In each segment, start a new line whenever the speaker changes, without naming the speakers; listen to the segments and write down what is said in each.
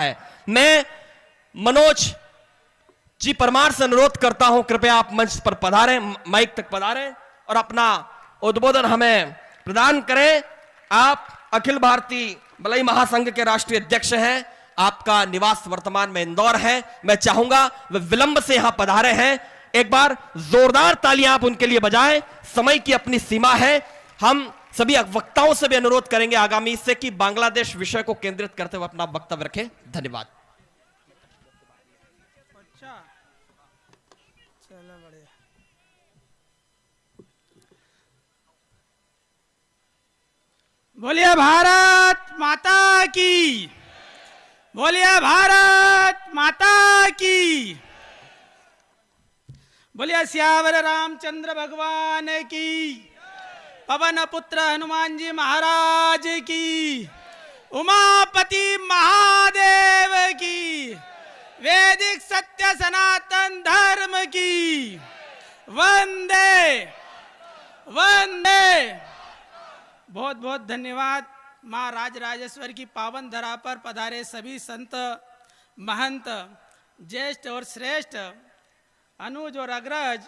है। मैं मनोज जी परमार से अनुरोध करता हूं, कृपया आप मंच पर पधारें, माइक तक पधारें और अपना उद्बोधन हमें प्रदान करें। आप अखिल भारतीय बलई महासंघ के राष्ट्रीय अध्यक्ष हैं, आपका निवास वर्तमान में इंदौर है। मैं चाहूंगा वे विलंब से यहां पधारे हैं, एक बार जोरदार तालियां आप उनके लिए बजाएं। समय की अपनी सीमा है। हम सभी वक्ताओं से भी अनुरोध करेंगे आगामी से कि बांग्लादेश विषय को केंद्रित करते हुए अपना वक्तव्य रखें। धन्यवाद।
बोलिए भारत माता की, बोलिए भारत माता की, बोलिए सियावर रामचंद्र भगवान की, पवन पुत्र हनुमान जी महाराज की, उमापति महादेव की, वैदिक सत्य सनातन धर्म की, वंदे वंदे। बहुत बहुत धन्यवाद। माँ राजराजेश्वर की पावन धरा पर पधारे सभी संत महंत, ज्येष्ठ और श्रेष्ठ, अनुज और अग्रज,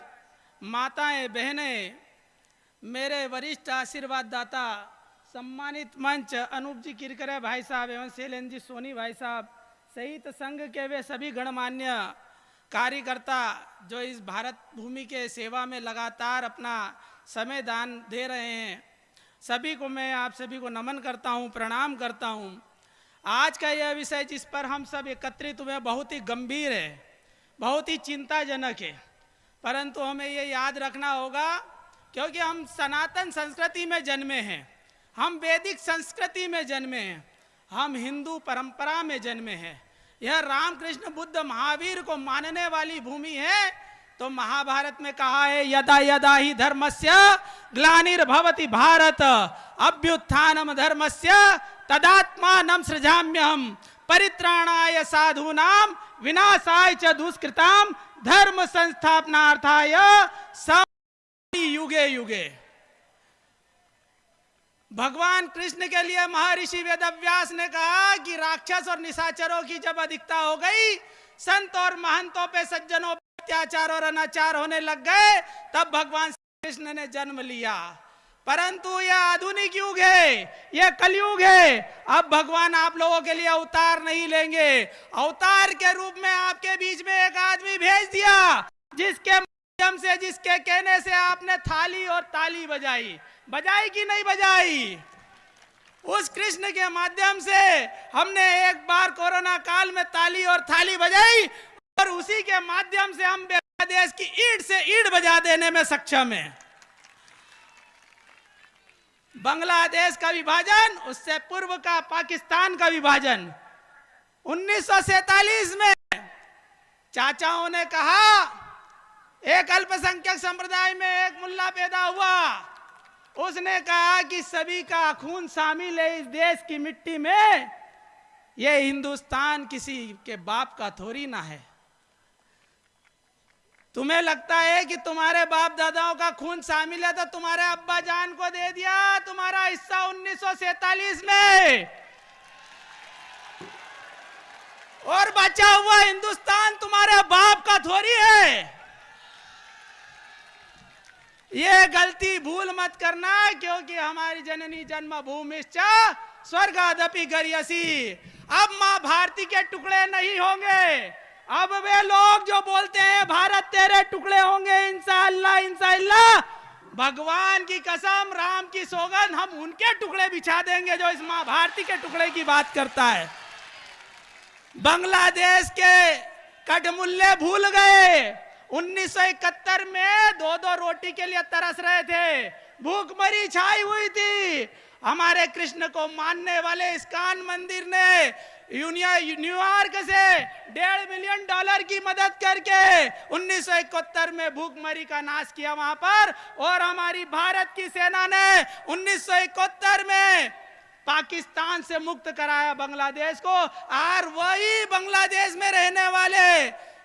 माताएं बहनें, मेरे वरिष्ठ आशीर्वाद दाता, सम्मानित मंच अनूप जी किरकरे भाई साहब एवं शैलेंद्र जी सोनी भाई साहब सहित संघ के वे सभी गणमान्य कार्यकर्ता जो इस भारत भूमि के सेवा में लगातार अपना समय दान दे रहे हैं, सभी को मैं आप सभी को नमन करता हूं, प्रणाम करता हूं। आज का यह विषय जिस पर हम सब एकत्रित हुए बहुत ही गंभीर है, बहुत ही चिंताजनक है, परंतु हमें ये याद रखना होगा क्योंकि हम सनातन संस्कृति में जन्मे हैं, हम वैदिक संस्कृति में जन्मे हैं, हम हिंदू परंपरा में जन्मे हैं। यह रामकृष्ण बुद्ध महावीर को मानने वाली भूमि है। तो महाभारत में कहा है, यदा यदा ही धर्मस्य ग्लानिर्भवति भारत अभ्युत्थानम धर्मस्य तदात्मानं सृजाम्यहम् परित्राणाय साधूनां विनाशाय च दुष्कृतां धर्म संस्थापनार्थाय युगे युगे। भगवान कृष्ण के लिए महर्षि वेदव्यास ने कहा कि राक्षस और निशाचरों की जब अधिकता हो गई, संत और महंतों पे, सज्जनों पे अत्याचार और अनाचार होने लग गए, तब भगवान कृष्ण ने जन्म लिया। परंतु यह आधुनिक युग है, यह कलयुग है। अब भगवान आप लोगों के लिए अवतार नहीं लेंगे, अवतार के रूप में आपके बीच में एक आदमी भेज दिया, जिसके माध्यम से, जिसके कहने से आपने थाली और ताली बजाई। बजाई कि नहीं बजाई? उस कृष्ण के माध्यम से हमने एक बार कोरोना काल में ताली और थाली बजाई और उसी के माध्यम से हम बांग्लादेश की ईंट से ईंट बजा देने में सक्षम हैं। बांग्लादेश का विभाजन, उससे पूर्व का पाकिस्तान का विभाजन 1947 में चाचाओं ने कहा, एक अल्पसंख्यक संप्रदाय में एक मुल्ला पैदा हुआ, उसने कहा कि सभी का खून शामिल है इस देश की मिट्टी में, यह हिंदुस्तान किसी के बाप का थोड़ी ना है। तुम्हें लगता है कि तुम्हारे बाप दादाओं का खून शामिल है तो तुम्हारे अब्बा जान को दे दिया तुम्हारा हिस्सा 1947 में, और बचा हुआ हिंदुस्तान तुम्हारे बाप का थोड़ी है। ये गलती भूल मत करना, क्योंकि हमारी जननी जन्मभूमिश्च स्वर्गादपि गरीयसी। अब मां भारती के टुकड़े नहीं होंगे। अब वे लोग जो बोलते हैं भारत तेरे टुकड़े होंगे, इंशाअल्लाह इंशाअल्लाह, भगवान की कसम, राम की सौगंध, हम उनके टुकड़े बिछा देंगे जो इस मां भारती के टुकड़े की बात करता है। बांग्लादेश के कठमुल्ले भूल गए। 1971 में दो दो रोटी के लिए तरस रहे थे, भूखमरी छाई हुई थी। हमारे कृष्ण को मानने वाले इस्कॉन मंदिर ने न्यूयॉर्क से $1.5 मिलियन की मदद करके 1971 में भूखमरी का नाश किया वहां पर, और हमारी भारत की सेना ने 1971 में पाकिस्तान से मुक्त कराया बांग्लादेश को। और वही बांग्लादेश में रहने वाले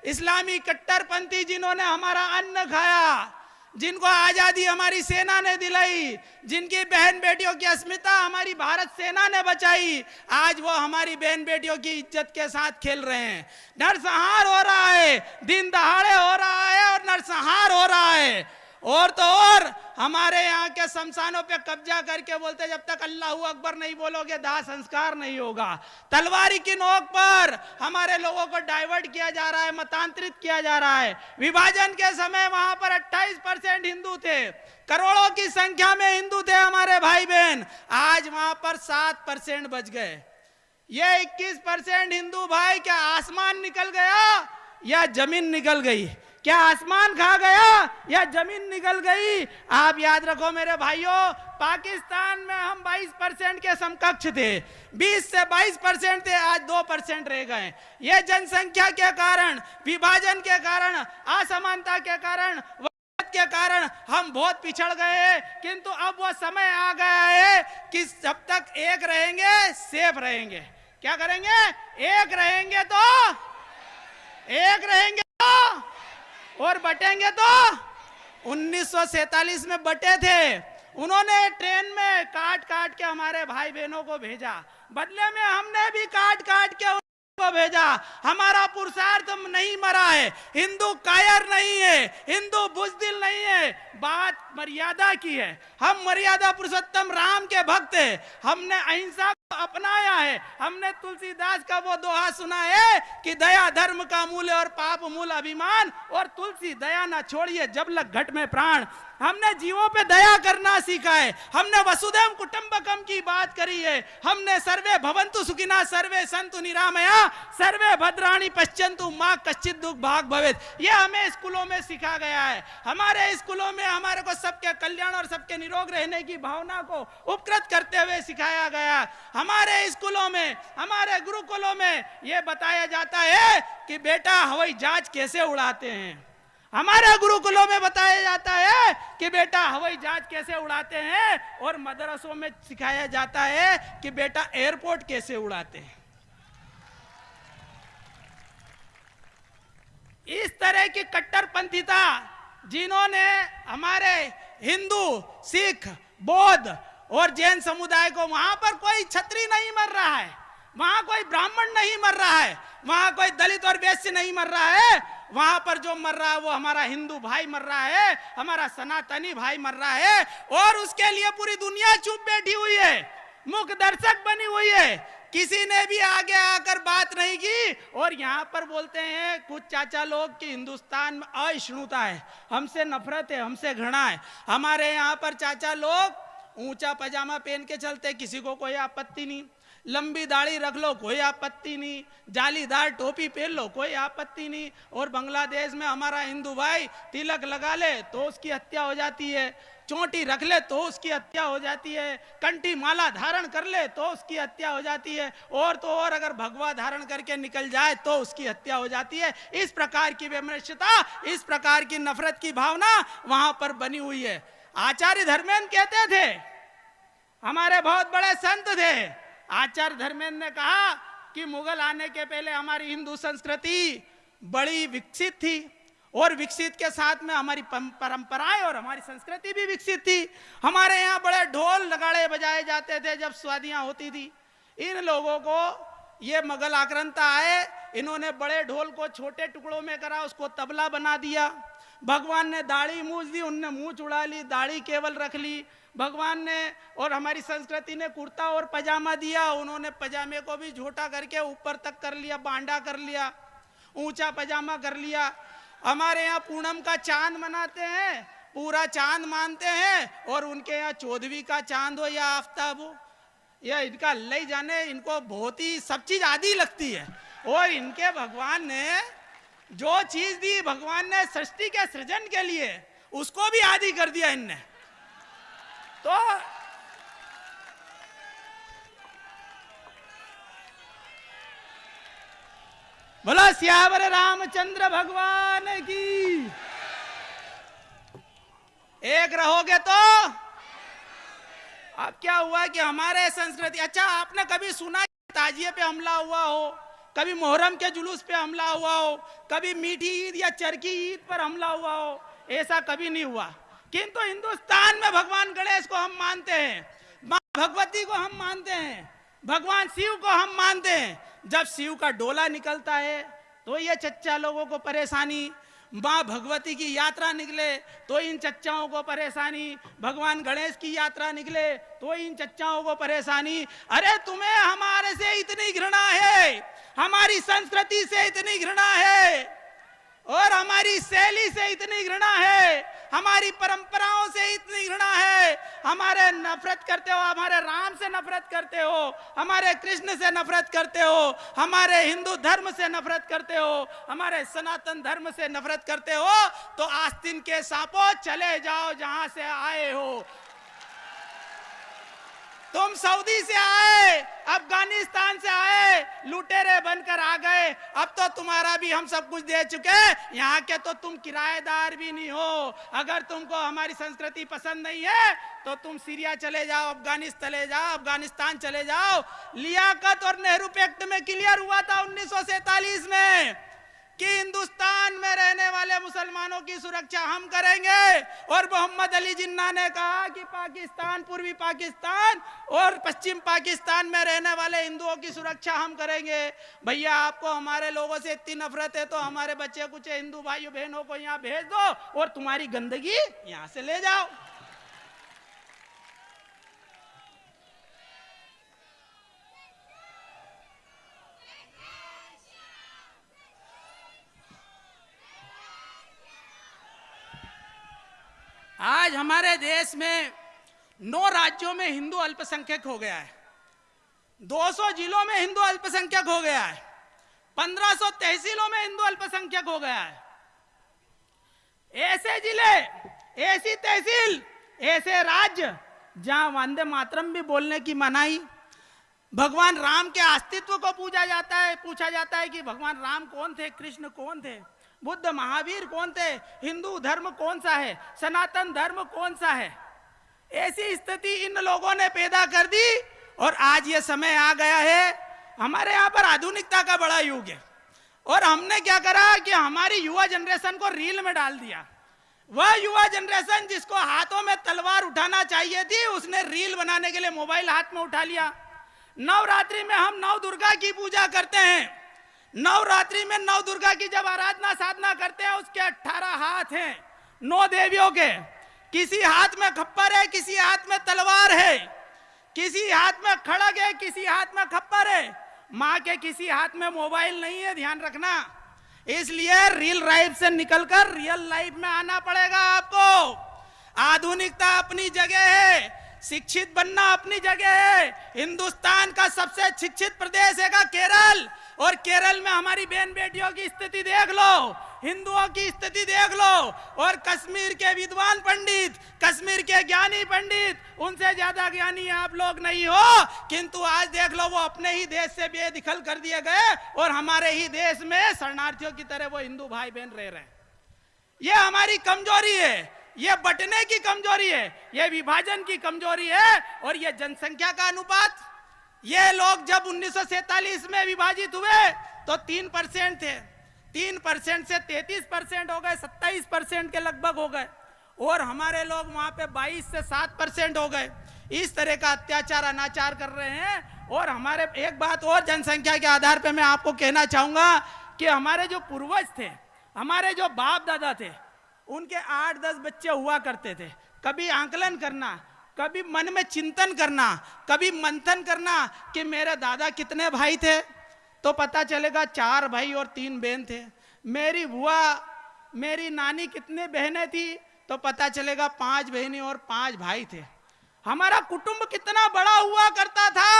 इस्लामी कट्टरपंथी जिन्होंने हमारा अन्न खाया, जिनको आजादी हमारी सेना ने दिलाई, जिनकी बहन बेटियों की अस्मिता हमारी भारत सेना ने बचाई, आज वो हमारी बहन बेटियों की इज्जत के साथ खेल रहे हैं। नरसंहार हो रहा है, दिन दहाड़े हो रहा है और नरसंहार हो रहा है। और तो और हमारे यहाँ के शमशानों पे कब्जा करके बोलते जब तक अल्लाह अकबर नहीं बोलोगे दाह संस्कार नहीं होगा। तलवारी की नोक पर हमारे लोगों को डाइवर्ट किया जा रहा है, मतांतरित किया जा रहा है। विभाजन के समय वहां पर 28% हिंदू थे, करोड़ों की संख्या में हिंदू थे हमारे भाई बहन, आज वहां पर 7% बच गए। ये 21% हिंदू भाई, क्या आसमान निकल गया या जमीन निकल गई? क्या आसमान खा गया या जमीन निकल गई? आप याद रखो मेरे भाइयों, पाकिस्तान में हम 22% के समकक्ष थे, 20 से 22% थे, आज 2% रह गए। ये जनसंख्या के कारण, विभाजन के कारण, असमानता के कारण, के कारण हम बहुत पिछड़ गए। किंतु अब वो समय आ गया है कि जब तक एक रहेंगे सेफ रहेंगे। क्या करेंगे? एक रहेंगे तो, एक रहेंगे तो, और बटेंगे तो। 1947 में बटे थे, उन्होंने ट्रेन में काट काट के हमारे भाई बहनों को भेजा, बदले में हमने भी काट काट के को भेजा। हमारा पुरुषार्थ नहीं मरा है, हिंदू कायर नहीं है, हिंदू बुजदिल नहीं है, बात मर्यादा की है। हम मर्यादा पुरुषोत्तम राम के भक्त हैं, हमने अहिंसा को अपनाया है। हमने तुलसीदास का वो दोहा सुना है कि दया धर्म का मूल और पाप मूल अभिमान, और तुलसी दया ना छोड़िए जब लग घट में प्राण। हमने जीवों पे दया करना सीखा है, हमने वसुधैव कुटुंबकम की बात करी है, हमने सर्वे भवन्तु सुखिनः सर्वे सन्तु निरामया सर्वे भद्राणि पश्यन्तु मां कश्चित् दुख भाग भवेत्। ये हमें स्कूलों में सिखा गया है। हमारे स्कूलों में हमारे को सबके कल्याण और सबके निरोग रहने की भावना को उपकृत करते हुए सिखाया गया। हमारे स्कूलों में, हमारे गुरुकुलों में ये बताया जाता है कि बेटा हवाई जहाज कैसे उड़ाते हैं। हमारे गुरुकुलों में बताया जाता है कि बेटा हवाई जहाज कैसे उड़ाते हैं, और मदरसों में सिखाया जाता है कि बेटा एयरपोर्ट कैसे उड़ाते हैं। इस तरह की कट्टरपंथीता जिन्होंने हमारे हिंदू, सिख, बौद्ध और जैन समुदाय को, वहां पर कोई छत्री नहीं मर रहा है, वहां कोई ब्राह्मण नहीं मर रहा है, वहां कोई दलित और वैश्य नहीं मर रहा है, वहां पर जो मर रहा है वो हमारा हिंदू भाई मर रहा है, हमारा सनातनी भाई मर रहा है, और उसके लिए पूरी दुनिया चुप बैठी हुई है, मुख दर्शक बनी हुई है। किसी ने भी आगे आकर बात नहीं की। और यहाँ पर बोलते हैं कुछ चाचा लोग कि हिंदुस्तान में असहिष्णुता है, हमसे नफरत है, हमसे घृणा है। हमारे यहाँ पर चाचा लोग ऊंचा पजामा पहन के चलते, किसी को कोई आपत्ति नहीं, लंबी दाढ़ी रख लो कोई आपत्ति नहीं, जालीदार टोपी पहन लो कोई आपत्ति नहीं। और बांग्लादेश में हमारा हिंदू भाई तिलक लगा ले तो उसकी हत्या हो जाती है, चोटी रख ले तो उसकी हत्या हो जाती है, कंठी माला धारण कर ले तो उसकी हत्या हो जाती है, और तो और अगर भगवा धारण करके निकल जाए तो उसकी हत्या हो जाती है। इस प्रकार की विमर्शता, इस प्रकार की नफरत की भावना वहां पर बनी हुई है। आचार्य धर्मेंद्र कहते थे, हमारे बहुत बड़े संत थे, आचार्य धर्मेंद्र ने कहा कि मुगल आने के पहले हमारी हिंदू संस्कृति बड़ी विकसित थी, और विकसित के साथ में हमारी परंपराएं और हमारी संस्कृति भी विकसित थी। हमारे यहाँ बड़े ढोल नगाड़े बजाए जाते थे जब शादियां होती थी। इन लोगों को ये मुगल आक्रांता आए, इन्होंने बड़े ढोल को छोटे टुकड़ों में करा, उसको तबला बना दिया। भगवान ने दाढ़ी मूछ दी, उनने मूछ उड़ा ली, दाढ़ी केवल रख ली। भगवान ने और हमारी संस्कृति ने कुर्ता और पजामा दिया, उन्होंने पजामे को भी छोटा करके ऊपर तक कर लिया, बांडा कर लिया, ऊंचा पजामा कर लिया। हमारे यहाँ पूनम का चांद मनाते हैं, पूरा चांद मानते हैं, और उनके यहाँ 14वीं का चांद हो या आफ्ताब हो, या इनका ले जाने, इनको बहुत ही सब चीज आदि लगती है। और इनके भगवान ने जो चीज दी, भगवान ने सृष्टि के सृजन के लिए, उसको भी आदि कर दिया इनने। तो बोला सियावर रामचंद्र भगवान की। एक रहोगे तो। अब क्या हुआ कि हमारे संस्कृति, अच्छा आपने कभी सुना ताजिए पे हमला हुआ हो, कभी मोहर्रम के जुलूस पे हमला हुआ हो, कभी मीठी ईद या चरखी ईद पर हमला हुआ हो? ऐसा कभी नहीं हुआ। किंतु हिंदुस्तान में भगवान गणेश को हम मानते हैं, माँ भगवती को हम मानते हैं, भगवान शिव को हम मानते हैं। जब शिव का डोला निकलता है तो ये चच्चा लोगों को परेशानी, माँ भगवती की यात्रा निकले तो इन चच्चाओं को परेशानी, भगवान गणेश की यात्रा निकले तो इन चच्चाओं को परेशानी। अरे तुम्हें हमारे से इतनी घृणा है, हमारी संस्कृति से इतनी घृणा है, और हमारी शैली से इतनी घृणा है, हमारी परंपराओं से इतनी घृणा है, हमारे नफरत करते हो, हमारे राम से नफरत करते हो, हमारे कृष्ण से नफरत करते हो, हमारे हिंदू धर्म से नफरत करते हो, हमारे सनातन धर्म से नफरत करते हो, तो आस्तीन के सांपों चले जाओ जहां से आए हो। तुम सऊदी से आए, अफगानिस्तान से आए, लुटेरे बनकर आ गए, अब तो तुम्हारा भी हम सब कुछ दे चुके, यहाँ के तो तुम किराएदार भी नहीं हो। अगर तुमको हमारी संस्कृति पसंद नहीं है तो तुम सीरिया चले जाओ, अफगानिस्तान चले जाओ। लियाकत और नेहरू पैक्ट में क्लियर हुआ था 1947 में कि हिंदुस्तान में रहने वाले मुसलमानों की सुरक्षा हम करेंगे, और मोहम्मद अली जिन्ना ने कहा कि पाकिस्तान, पूर्वी पाकिस्तान और पश्चिम पाकिस्तान में रहने वाले हिंदुओं की सुरक्षा हम करेंगे। भैया आपको हमारे लोगों से इतनी नफरत है तो हमारे बच्चे कुछ हिंदू भाइयों बहनों को यहाँ भेज दो और तुम्हारी गंदगी यहाँ से ले जाओ। आज हमारे देश में 9 राज्यों में हिंदू अल्पसंख्यक हो गया है, 200 जिलों में हिंदू अल्पसंख्यक हो गया है, 1500 तहसीलों में हिंदू अल्पसंख्यक हो गया है। ऐसे जिले, ऐसी तहसील, ऐसे राज्य जहां वंदे मातरम भी बोलने की मनाही, भगवान राम के अस्तित्व को पूछा जाता है कि भगवान राम कौन थे, कृष्ण कौन थे, बुद्ध महावीर कौन थे, हिंदू धर्म कौन सा है, सनातन धर्म कौन सा है। ऐसी स्थिति इन लोगों ने पैदा कर दी, और आज ये समय आ गया है, हमारे यहाँ पर आधुनिकता का बड़ा युग है, और हमने क्या करा कि हमारी युवा जनरेशन को रील में डाल दिया। वह युवा जनरेशन जिसको हाथों में तलवार उठाना चाहिए थी, उसने रील बनाने के लिए मोबाइल हाथ में उठा लिया। नवरात्रि में हम नव दुर्गा की पूजा करते हैं, नवरात्रि में नव दुर्गा की जब आराधना साधना करते हैं, उसके 18 हाथ हैं 9 देवियों के, किसी हाथ में खप्पर है, किसी हाथ में तलवार है, किसी हाथ में खड़ग है, किसी हाथ में खप्पर है, माँ के किसी हाथ में मोबाइल नहीं है, ध्यान रखना। इसलिए रियल लाइफ से निकलकर रियल लाइफ में आना पड़ेगा आपको। आधुनिकता अपनी जगह है, शिक्षित बनना अपनी जगह है। हिंदुस्तान का सबसे शिक्षित प्रदेश है केरल, और केरल में हमारी बहन बेटियों की स्थिति देख लो, हिंदुओं की स्थिति देख लो, और कश्मीर के विद्वान पंडित, कश्मीर के ज्ञानी पंडित, उनसे ज्यादा ज्ञानी आप लोग नहीं हो, किंतु आज देख लो वो अपने ही देश से बेदखल कर दिए गए, और हमारे ही देश में शरणार्थियों की तरह वो हिंदू भाई बहन रह रहे हैं। ये हमारी कमजोरी है, ये बंटने की कमजोरी है, ये विभाजन की कमजोरी है, और ये जनसंख्या का अनुपात। ये लोग जब 1947 में विभाजित हुए तो 3% थे, 3% से 33% हो गए, 27% के लगभग हो गए, और हमारे लोग वहां पे 22 से 7% हो गए। इस तरह का अत्याचार अनाचार कर रहे हैं। और हमारे एक बात और जनसंख्या के आधार पे मैं आपको कहना चाहूंगा कि हमारे जो पूर्वज थे, हमारे जो बाप दादा थे, उनके 8-10 बच्चे हुआ करते थे। कभी आंकलन करना, कभी मन में चिंतन करना, कभी मंथन करना कि मेरे दादा कितने भाई थे, तो पता चलेगा 4 भाई और 3 बहन थे। मेरी बुआ, मेरी नानी कितने बहनें थी, तो पता चलेगा 5 बहनें और 5 भाई थे। हमारा कुटुंब कितना बड़ा हुआ करता था।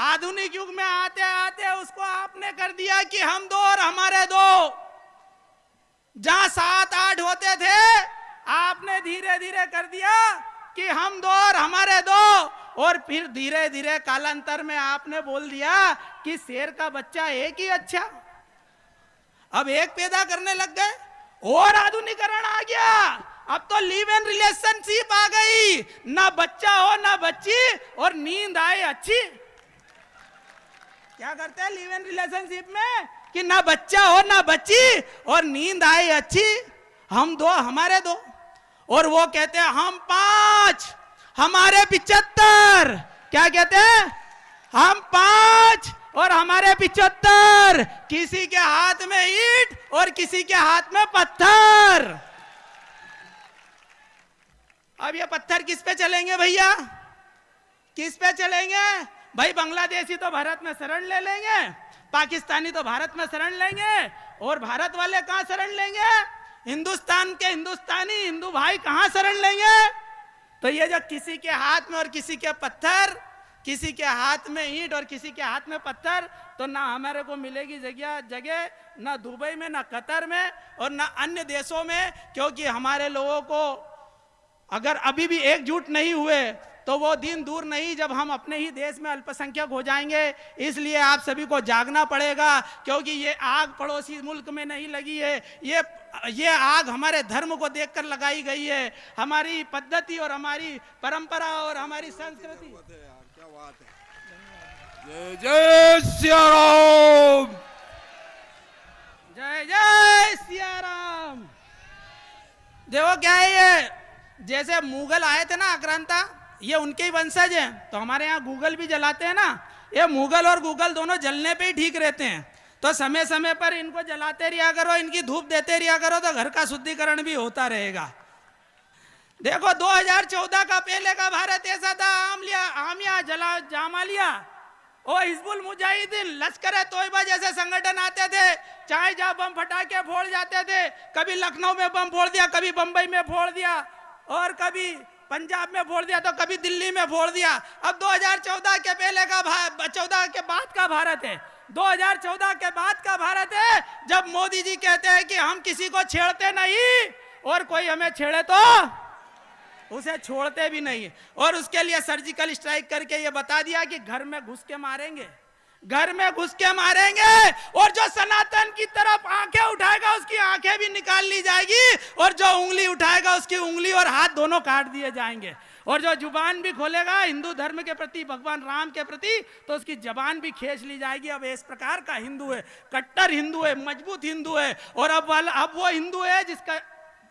आधुनिक युग में आते आते उसको आपने कर दिया कि हम 2 और हमारे 2। जहां 7-8 होते थे, आपने धीरे धीरे कर दिया कि हम 2 और हमारे 2, और फिर धीरे धीरे कालांतर में आपने बोल दिया कि शेर का बच्चा एक ही अच्छा। अब एक पैदा करने लग गए, और आधुनिकीकरण आ गया। अब तो लिव इन रिलेशनशिप आ गई, ना बच्चा हो ना बच्ची, और नींद आए अच्छी। क्या करते हैं लिव इन रिलेशनशिप में कि ना बच्चा हो ना बच्ची और नींद आए अच्छी। हम 2 हमारे 2, और वो कहते हैं हम 5 हमारे 75। क्या कहते हैं? हम 5 और हमारे 75। किसी के हाथ में ईंट और किसी के हाथ में पत्थर। अब ये पत्थर किस पे चलेंगे भैया? किस पे चलेंगे भाई? बांग्लादेशी तो भारत में शरण ले लेंगे, पाकिस्तानी तो भारत में शरण लेंगे, और भारत वाले कहां शरण लेंगे? हिंदुस्तान के हिंदुस्तानी हिंदू भाई कहां शरण लेंगे? तो ये जो किसी के हाथ में और किसी के पत्थर, किसी के हाथ में ईंट और किसी के हाथ में पत्थर, तो ना हमारे को मिलेगी जगह ना दुबई में, ना कतर में, और ना अन्य देशों में। क्योंकि हमारे लोगों को अगर अभी भी एकजुट नहीं हुए तो वो दिन दूर नहीं जब हम अपने ही देश में अल्पसंख्यक हो जाएंगे। इसलिए आप सभी को जागना पड़ेगा, क्योंकि ये आग पड़ोसी मुल्क में नहीं लगी है, ये आग हमारे धर्म को देखकर लगाई गई है, हमारी पद्धति और हमारी परंपरा और हमारी संस्कृति।
क्या बात है। जय जय सिया राम।
जय जय सिया राम। देखो क्या है, ये जैसे मुगल आए थे ना आक्रांता, ये उनके ही वंशज हैं। तो हमारे यहाँ गूगल भी जलाते हैं ना, ये मुगल और गूगल दोनों जलने पे ही ठीक रहते हैं। तो समय समय पर इनको जलाते रिया करो, इनकी धूप देते रिया करो, तो घर का शुद्धिकरण भी होता रहेगा। देखो 2014 का पहले का भारत ऐसा था, आमिया जामालिया और हिजबुल मुजाहिदीन, लश्कर तोयबा जैसे संगठन आते थे, चाहे जहां बम फटाके फोड़ जाते थे। कभी लखनऊ में बम फोड़ दिया, कभी बंबई में फोड़ दिया, और कभी पंजाब में फोड़ दिया, तो कभी दिल्ली में फोड़ दिया। अब 2014 के पहले का 14 के बाद का भारत है, 2014 के बाद का भारत है, जब मोदी जी कहते हैं कि हम किसी को छेड़ते नहीं, और कोई हमें छेड़े तो उसे छोड़ते भी नहीं। और उसके लिए सर्जिकल स्ट्राइक करके ये बता दिया कि घर में घुस के मारेंगे, घर में घुस के मारेंगे, और जो सनातन की तरफ आंखें उठाएगा उसकी आंखें भी निकाल ली जाएगी, और जो उंगली उठाएगा उसकी उंगली और हाथ दोनों काट दिए जाएंगे, और जो जुबान भी खोलेगा हिंदू धर्म के प्रति, भगवान राम के प्रति, तो उसकी जबान भी खींच ली जाएगी। अब इस प्रकार का हिंदू है, कट्टर हिंदू है, मजबूत हिंदू है। और अब वो हिंदू है जिसका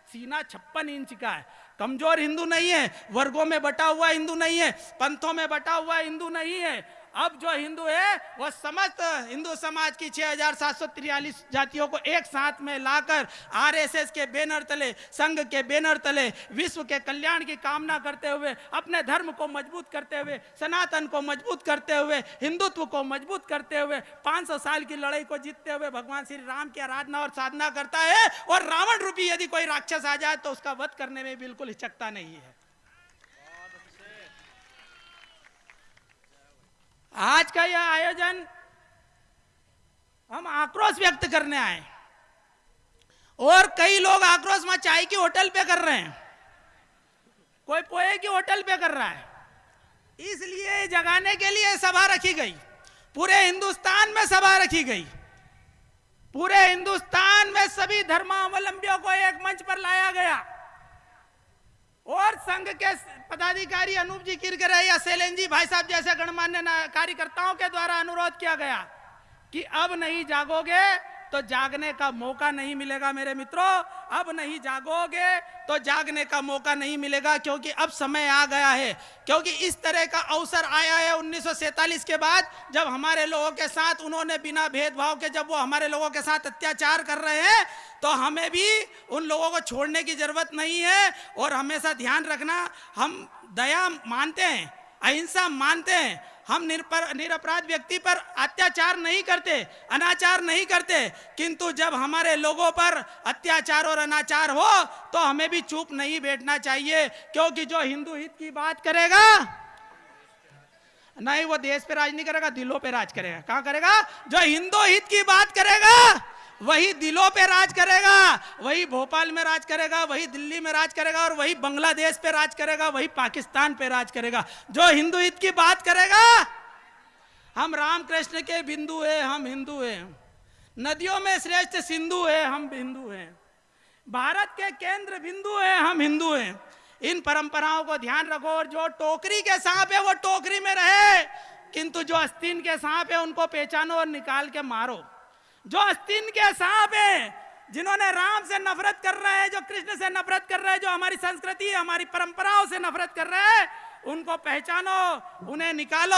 सीना 56 इंच का है, कमजोर हिंदू नहीं है, वर्गों में बटा हुआ हिंदू नहीं है, पंथों में बटा हुआ हिंदू नहीं है। अब जो हिंदू है वह समस्त हिंदू समाज की 6743 जातियों को एक साथ में लाकर आरएसएस के बैनर तले, संघ के बैनर तले, विश्व के कल्याण की कामना करते हुए, अपने धर्म को मजबूत करते हुए, सनातन को मजबूत करते हुए, हिंदुत्व को मजबूत करते हुए, 500 साल की लड़ाई को जीतते हुए भगवान श्री राम की आराधना और साधना करता है। और रावण रूपी यदि कोई राक्षस आ जाए तो उसका वध करने में बिल्कुल हिचकता नहीं है। आज का यह आयोजन हम आक्रोश व्यक्त करने आए, और कई लोग आक्रोश में चाय की होटल पे कर रहे हैं, कोई पोहे की होटल पे कर रहा है। इसलिए जगाने के लिए सभा रखी गई, पूरे हिंदुस्तान में सभा रखी गई, पूरे हिंदुस्तान में सभी धर्मावलंबियों को एक मंच पर लाया गया, और संघ के पदाधिकारी अनूप जी किरकिरे या शैलेंद्र जी भाई साहब जैसे गणमान्य कार्यकर्ताओं के द्वारा अनुरोध किया गया कि अब नहीं जागोगे तो जागने का मौका नहीं मिलेगा। मेरे मित्रों, अब नहीं जागोगे तो जागने का मौका नहीं मिलेगा, क्योंकि अब समय आ गया है। क्योंकि इस तरह का अवसर आया है 1947 के बाद, जब हमारे लोगों के साथ उन्होंने बिना भेदभाव के, जब वो हमारे लोगों के साथ अत्याचार कर रहे हैं, तो हमें भी उन लोगों को छोड़ने की जरूरत नहीं है। और हमेशा ध्यान रखना, हम दया मानते हैं, अहिंसा मानते हैं, हम निरपराध व्यक्ति पर अत्याचार नहीं करते, अनाचार नहीं करते, किंतु जब हमारे लोगों पर अत्याचार और अनाचार हो तो हमें भी चुप नहीं बैठना चाहिए। क्योंकि जो हिंदू हित की बात करेगा, नहीं वो देश पे राज नहीं करेगा, दिलों पे राज करेगा। कहां करेगा? जो हिंदू हित की बात करेगा वही दिलों पे राज करेगा, वही भोपाल में राज करेगा, वही दिल्ली में राज करेगा, और वही बांग्लादेश पे राज करेगा, वही पाकिस्तान पे राज करेगा। जो हिंदू हित की बात करेगा, हम रामकृष्ण के बिंदु है, हम हिंदू हैं, नदियों में श्रेष्ठ सिंधु है, हम हिंदू हैं, भारत के केंद्र बिंदु है, हम हिंदू हैं। इन परंपराओं को ध्यान रखो, और जो टोकरी के सांप है वो टोकरी में रहे, किंतु जो आस्तीन के सांप है उनको पहचानो और निकाल के मारो। जो आस्तीन के सांप है जिन्होंने राम से नफरत कर रहे हैं, जो कृष्ण से नफरत कर रहे हैं, जो हमारी संस्कृति हमारी परंपराओं से नफरत कर रहे हैं, उनको पहचानो, उन्हें निकालो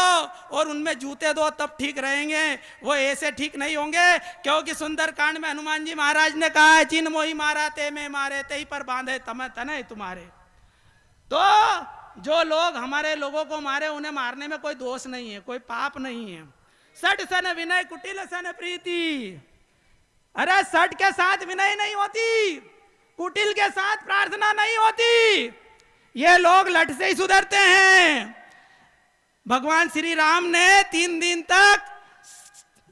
और उनमें जूते दो, तब ठीक रहेंगे। वो ऐसे ठीक नहीं होंगे, क्योंकि सुंदरकांड में हनुमान जी महाराज ने कहा है, जिन मोही मारा ते में मारे, ते ही पर बांधे तमे तने तुम्हारे। तो जो लोग हमारे लोगों को मारे, उन्हें मारने में कोई दोष नहीं है, कोई पाप नहीं है। सठ सन विनय कुटिल सन प्रीति। अरे सठ के साथ विनय नहीं होती, कुटिल के साथ प्रार्थना नहीं होती। ये लोग लठ से ही सुधरते हैं। भगवान श्री राम ने 3 दिन तक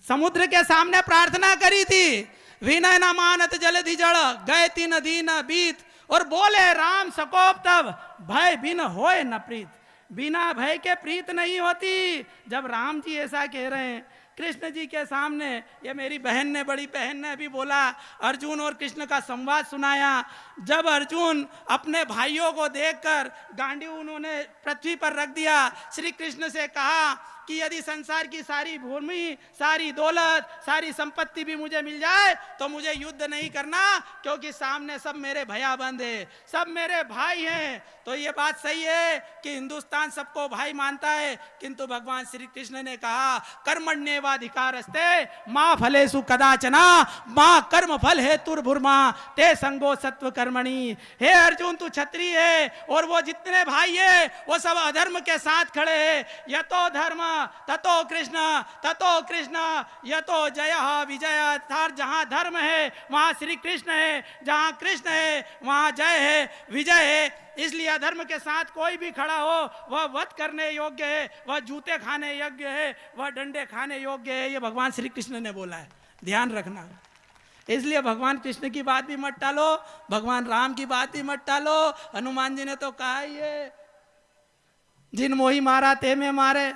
समुद्र के सामने प्रार्थना करी थी। विनय न मानत जलधि जड़, गए 3 दिन बीत। और बोले राम सकोप तब, भय बिन होए न प्रीत। बिना भय के प्रीत नहीं होती। जब राम जी ऐसा कह रहे हैं कृष्ण जी के सामने, ये मेरी बहन ने, बड़ी बहन ने भी बोला, अर्जुन और कृष्ण का संवाद सुनाया। जब अर्जुन अपने भाइयों को देखकर गांडी उन्होंने पृथ्वी पर रख दिया, श्री कृष्ण से कहा कि यदि संसार की सारी भूमि, सारी दौलत, सारी संपत्ति भी मुझे मिल जाए तो मुझे युद्ध नहीं करना, क्योंकि सामने सब मेरे भैयाबंद है, सब मेरे भाई हैं। तो ये बात सही है कि हिंदुस्तान सबको भाई मानता है, किंतु भगवान श्री कृष्ण ने कहा कर्मण्येवाधिकारस्ते मां फलेषु कदाचना मां कर्म फल है तुर्भुर्मा ते संगो सत्व कर्मणि। हे अर्जुन, तू क्षत्रिय है और वो जितने भाई है वो सब अधर्म के साथ खड़े हैं। यतो धर्म ततो कृष्ण, ततो कृष्ण यतो जय विजय। अर्थात जहां धर्म है वहां श्री कृष्ण है, जहां कृष्ण है वहां जय है, विजय है। इसलिए अधर्म के साथ कोई भी खड़ा हो वह वध करने योग्य है, वह जूते खाने योग्य है, वह डंडे खाने योग्य है। ये भगवान श्री कृष्ण ने बोला है, ध्यान रखना। इसलिए भगवान कृष्ण की बात भी मत टालो, भगवान राम की बात भी मत टालो। हनुमान जी ने तो कहा ही है, जिन मोही मारा ते में मारे।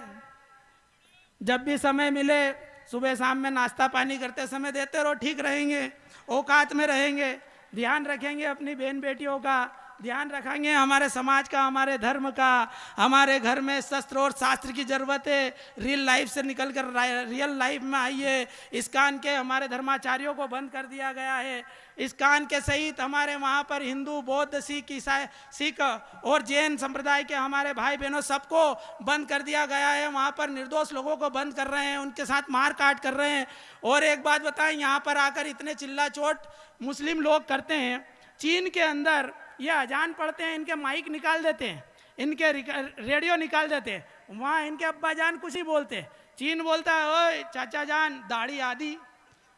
जब भी समय मिले सुबह शाम में नाश्ता पानी करते समय देते रहो, ठीक रहेंगे, औकात में रहेंगे, ध्यान रखेंगे अपनी बहन बेटियों का, ध्यान रखेंगे हमारे समाज का, हमारे धर्म का। हमारे घर में शस्त्र और शास्त्र की जरूरत है। रियल लाइफ से निकलकर रियल लाइफ में आइए। इस्कान के हमारे धर्माचार्यों को बंद कर दिया गया है। इस्कान के सहित हमारे वहाँ पर हिंदू, बौद्ध, सिख, ईसाई, सिख और जैन संप्रदाय के हमारे भाई बहनों सबको बंद कर दिया गया है। वहाँ पर निर्दोष लोगों को बंद कर रहे हैं, उनके साथ मार काट कर रहे हैं। और एक बात बताएं, यहाँ पर आकर इतने चिल्ला चोट मुस्लिम लोग करते हैं। चीन के अंदर ये अजान पढ़ते हैं, इनके माइक निकाल देते हैं, इनके रेडियो निकाल देते हैं, वहाँ इनके अब्बा जान कुछ ही बोलते। चीन बोलता है, ओए चाचा जान दाढ़ी आधी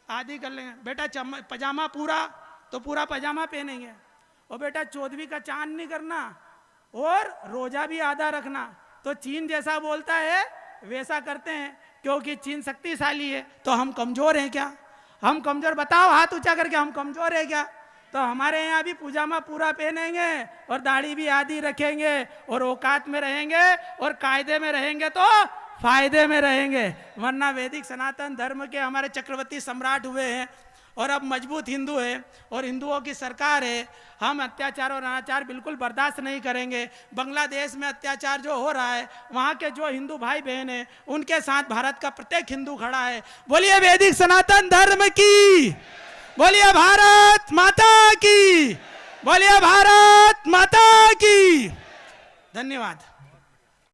आधी कर लेंगे, बेटा पजामा पूरा तो पूरा पजामा पहनेंगे, और बेटा 14वीं का चांद नहीं करना और रोजा भी आधा रखना। तो चीन जैसा बोलता है वैसा करते हैं, क्योंकि चीन शक्तिशाली है। तो हम कमजोर हैं क्या? हम कमजोर? बताओ हाथ ऊंचा करके, हम कमजोर है क्या? तो हमारे यहाँ भी पजामा पूरा पहनेंगे और दाढ़ी भी आधी रखेंगे और औकात में रहेंगे और कायदे में रहेंगे तो फायदे में रहेंगे। वरना वैदिक सनातन धर्म के हमारे चक्रवर्ती सम्राट हुए हैं और अब मजबूत हिंदू है और हिंदुओं की सरकार है। हम अत्याचार और अनाचार बिल्कुल बर्दाश्त नहीं करेंगे। बांग्लादेश में अत्याचार जो हो रहा है, वहाँ के जो हिंदू भाई बहन हैं उनके साथ भारत का प्रत्येक हिंदू खड़ा है। बोलिए वैदिक सनातन धर्म की, बोलिए भारत माता की, बोलिए भारत माता की। धन्यवाद।